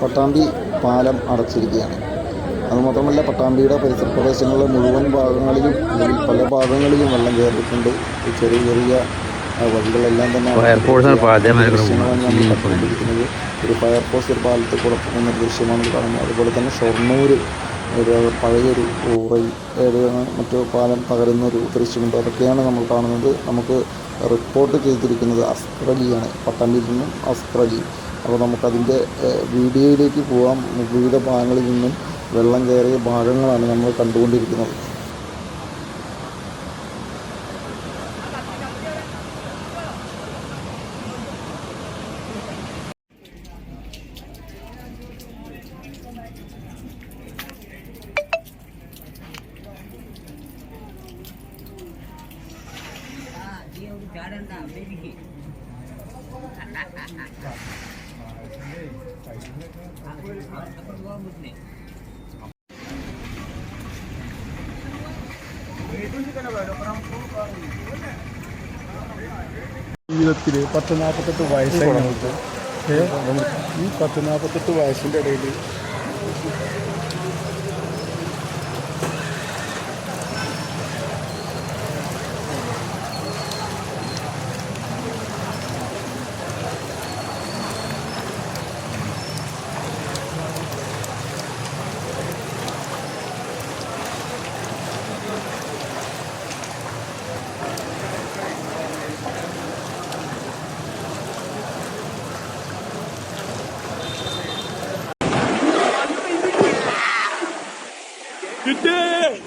പട്ടാമ്പി പാലം അടച്ചിരിക്കുകയാണ്. അതുമാത്രമല്ല, പട്ടാമ്പിയുടെ പരിസര പ്രദേശങ്ങളിലെ മുഴുവൻ ഭാഗങ്ങളിലും അല്ലെങ്കിൽ പല ഭാഗങ്ങളിലും വെള്ളം കയറിയിട്ടുണ്ട്. ചെറിയ ചെറിയ വഴികളെല്ലാം തന്നെ ദൃശ്യങ്ങളാണ് നമ്മൾ കണ്ടുകൊണ്ടിരിക്കുന്നത്. ഒരു ഫയർഫോഴ്സ് ഒരു പാലത്തിൽ കൂടെ പോകുന്ന ദൃശ്യമാണ് കാണുന്നത്. അതുപോലെ തന്നെ ഷൊർണൂർ പഴയൊരു മറ്റു പാലം തകരുന്നൊരു ദൃശ്യമുണ്ട്. അതൊക്കെയാണ് നമ്മൾ കാണുന്നത്. നമുക്ക് റിപ്പോർട്ട് ചെയ്തിരിക്കുന്നത് അസ്ക്രലിയാണ്, പട്ടാമ്പിയിൽ നിന്നും അസ്ക്രലി. അപ്പോൾ നമുക്കതിൻ്റെ വീഡിയോയിലേക്ക് പോകാം. വിവിധ ഭാഗങ്ങളിൽ നിന്നും വെള്ളം കയറിയ ഭാഗങ്ങളാണ് നമ്മൾ കണ്ടുകൊണ്ടിരിക്കുന്നത്. ജീവിതത്തിൽ 10-48 വയസ്സായി നമുക്ക്. ഈ 10-48 വയസ്സിൻ്റെ ഇടയിൽ Good day!